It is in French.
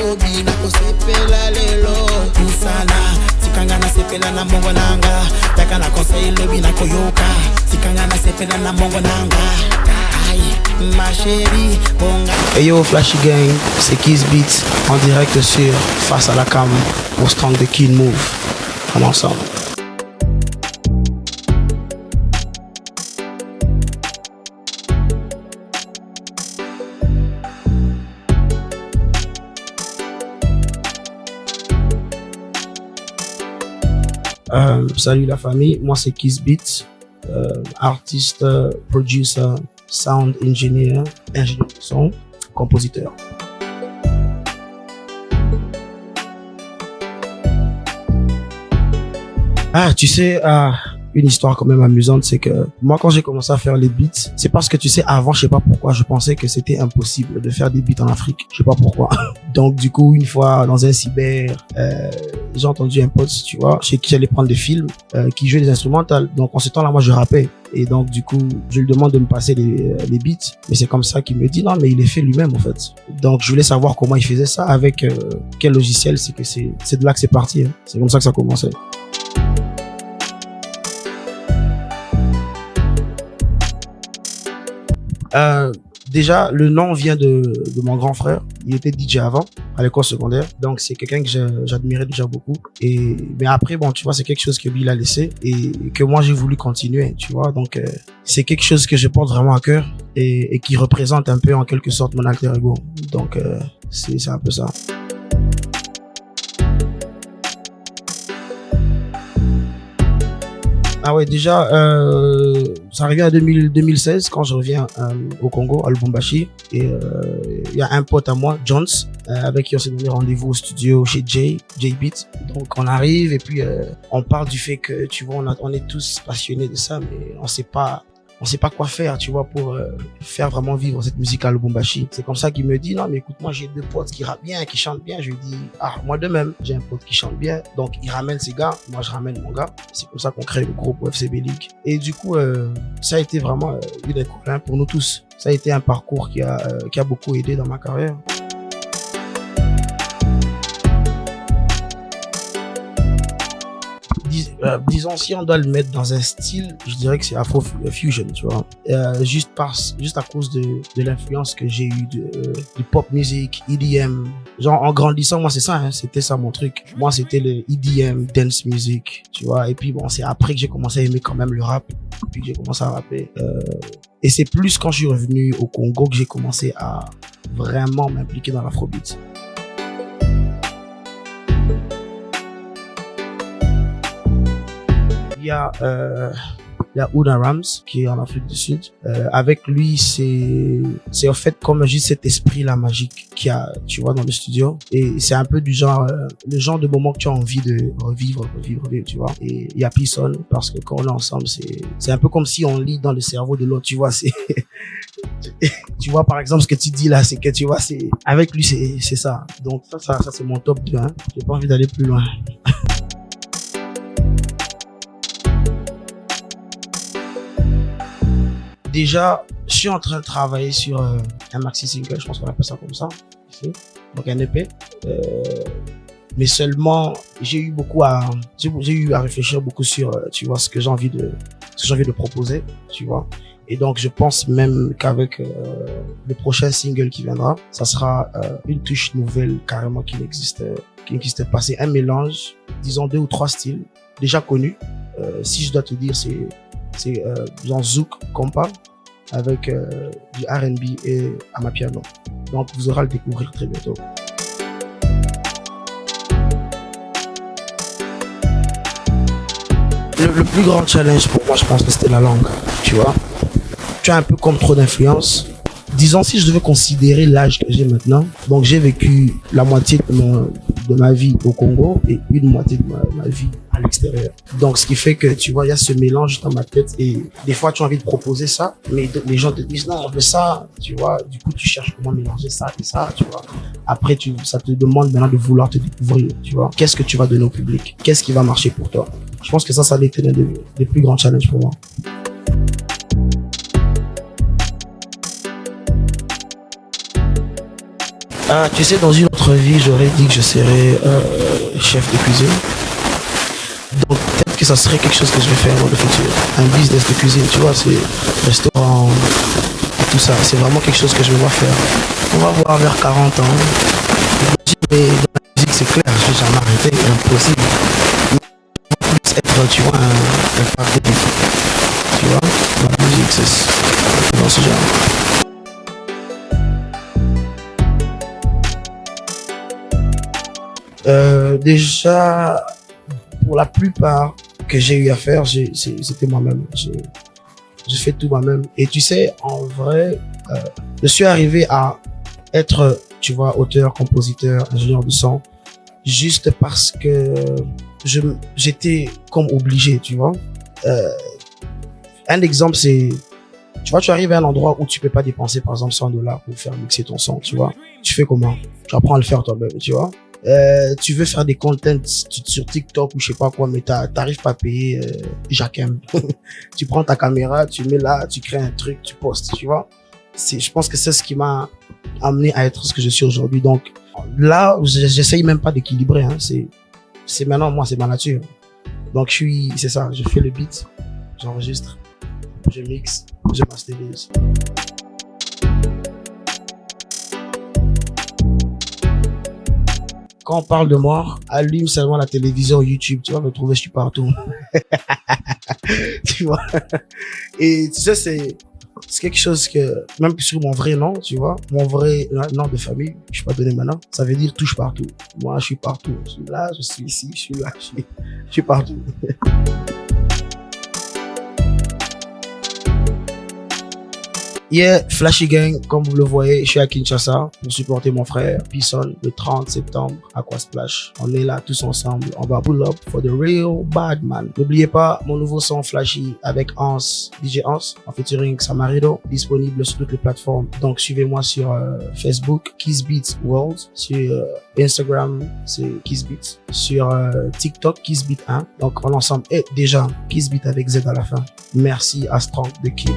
lobi na kosepela lelo kusana tikanga na sepela na mongo nanga taka na conseil lobi na koyoka tikanga na sepela na mongo nanga aïe ma chérie bonga. Hey yo Flashy Gang, c'est Kiss Beats en direct sur Face à la Cam au stand de Kid Move. On ensemble. Salut la famille, moi c'est Kiss Beats, artiste, producer, sound engineer, ingénieur de son, compositeur. Ah, tu sais, une histoire quand même amusante, c'est que moi quand j'ai commencé à faire les beats, c'est parce que tu sais, avant, je sais pas pourquoi, je pensais que c'était impossible de faire des beats en Afrique. Je sais pas pourquoi. Donc du coup, une fois dans un cyber, j'ai entendu un pote, tu vois, chez qui j'allais prendre des films, qui jouait des instrumentales. Donc en ce temps-là, moi je rappais. Et donc du coup, je lui demande de me passer les beats. Mais c'est comme ça qu'il me dit non, mais il les fait lui-même en fait. Donc je voulais savoir comment il faisait ça, avec quel logiciel. C'est que c'est de là que c'est parti. Hein. C'est comme ça que ça commençait. Déjà, le nom vient de mon grand frère. Il était DJ avant, à l'école secondaire. Donc, c'est quelqu'un que j'admirais déjà beaucoup. Mais après, bon, tu vois, c'est quelque chose que lui, il a laissé et que moi, j'ai voulu continuer, tu vois. Donc, c'est quelque chose que je porte vraiment à cœur et qui représente un peu, en quelque sorte, mon alter ego. Donc, c'est un peu ça. Ah ouais, déjà, ça arrivait en 2016 quand je reviens au Congo, à Lubumbashi. Et il y a un pote à moi, Jones, avec qui on s'est donné rendez-vous au studio chez J Beat. Donc on arrive et puis on parle du fait que, tu vois, on est tous passionnés de ça, mais on sait pas quoi faire, tu vois, pour faire vraiment vivre cette musique à Lubumbashi. C'est comme ça qu'il me dit, non, mais écoute, moi, j'ai deux potes qui rappent bien, qui chantent bien. Je lui dis, ah, moi de même, j'ai un pote qui chante bien. Donc, il ramène ses gars, moi, je ramène mon gars. C'est comme ça qu'on crée le groupe FCB League. Et du coup, ça a été vraiment une école pour nous tous. Ça a été un parcours qui a beaucoup aidé dans ma carrière. Disons, si on doit le mettre dans un style, je dirais que c'est Afro Fusion, tu vois. Juste à cause de l'influence que j'ai eue de pop music, EDM. Genre, en grandissant, moi, c'est ça, hein, c'était ça mon truc. Moi, c'était le EDM, dance music, tu vois. Et puis, bon, c'est après que j'ai commencé à aimer quand même le rap. Puis que j'ai commencé à rapper. Et c'est plus quand je suis revenu au Congo que j'ai commencé à vraiment m'impliquer dans l'afrobeat. Il y a Una Rams qui est en Afrique du Sud. Avec lui, c'est en fait comme je dis cet esprit-là magique qu'il y a, tu vois, dans le studio. Et c'est un peu du genre, le genre de moment que tu as envie de revivre, tu vois. Et il y a Pisson parce que quand on est ensemble, c'est un peu comme si on lit dans le cerveau de l'autre, tu vois. Tu vois, par exemple, ce que tu dis là, c'est que tu vois, avec lui, c'est ça. Donc ça c'est mon top 2. Hein. J'ai pas envie d'aller plus loin. Déjà, je suis en train de travailler sur un maxi single, je pense qu'on appelle ça comme ça, ici. Donc un EP. Mais seulement, j'ai eu à réfléchir beaucoup sur, tu vois, ce que j'ai envie de proposer, tu vois. Et donc, je pense même qu'avec le prochain single qui viendra, ça sera une touche nouvelle carrément qui n'existait pas. C'est un mélange, disons 2 ou 3 styles déjà connus. Si je dois te dire, c'est genre Zouk Compa avec du R&B et Amapiano. Donc vous aurez à le découvrir très bientôt. Le plus grand challenge pour moi, je pense que c'était la langue, tu vois. Tu as un peu comme trop d'influence. Disons, si je devais considérer l'âge que j'ai maintenant, donc j'ai vécu la moitié de ma vie au Congo et une moitié de ma vie à l'extérieur. Donc, ce qui fait que, tu vois, il y a ce mélange dans ma tête et des fois, tu as envie de proposer ça, mais les gens te disent non, on veut ça, tu vois. Du coup, tu cherches comment mélanger ça et ça, tu vois. Après, ça te demande maintenant de vouloir te découvrir, tu vois. Qu'est-ce que tu vas donner au public? Qu'est-ce qui va marcher pour toi? Je pense que ça a été l'un des plus grands challenges pour moi. Ah, tu sais, dans une autre vie, j'aurais dit que je serais chef de cuisine. Donc peut-être que ça serait quelque chose que je vais faire dans le futur. Un business de cuisine, tu vois, c'est restaurant, tout ça. C'est vraiment quelque chose que je vais voir faire. On va voir vers 40 ans. Mais dans la musique, c'est clair, je vais jamais arrêter, impossible. Plus être, tu vois, un partenaire. Tu vois, dans la musique, c'est dans ce genre. Déjà, pour la plupart que j'ai eu à faire, c'était moi-même. Je fais tout moi-même. Et tu sais, en vrai, je suis arrivé à être, tu vois, auteur, compositeur, ingénieur de son, juste parce que j'étais comme obligé, tu vois. Un exemple, c'est, tu vois, tu arrives à un endroit où tu peux pas dépenser, par exemple, $100 pour faire mixer ton son, tu vois. Tu fais comment? Tu apprends à le faire toi-même, tu vois. Tu veux faire des contents sur TikTok ou je sais pas quoi, mais t'arrives pas à payer Jacquem. Tu prends ta caméra, tu mets là, tu crées un truc, tu postes, tu vois. Je pense que c'est ce qui m'a amené à être ce que je suis aujourd'hui. Donc là, j'essaye même pas d'équilibrer. Hein. C'est maintenant, moi, c'est ma nature. Donc c'est ça, je fais le beat, j'enregistre, je mixe, je masterise. Quand on parle de moi, allume seulement la télévision, YouTube, tu vas me trouver, je suis partout. Tu vois. Et tu sais, c'est quelque chose que, même sur mon vrai nom, tu vois, mon vrai nom de famille, je peux pas donner maintenant, ça veut dire touche partout. Moi, je suis partout. Je suis là, je suis ici, je suis là, je suis partout. Yeah, Flashy Gang, comme vous le voyez, je suis à Kinshasa pour supporter mon frère Pisson le 30 septembre à Aquasplash. On est là tous ensemble, on va pull up for the real bad man. N'oubliez pas mon nouveau son Flashy avec Hans, DJ Hans, en featuring Samarido, disponible sur toutes les plateformes. Donc suivez-moi sur Facebook, Kiss Beats World, sur Instagram, c'est Kiss Beats, sur TikTok, Kiss Beat 1. Donc on ensemble, et déjà, Kiss Beat avec Z à la fin. Merci à Strong de Kid.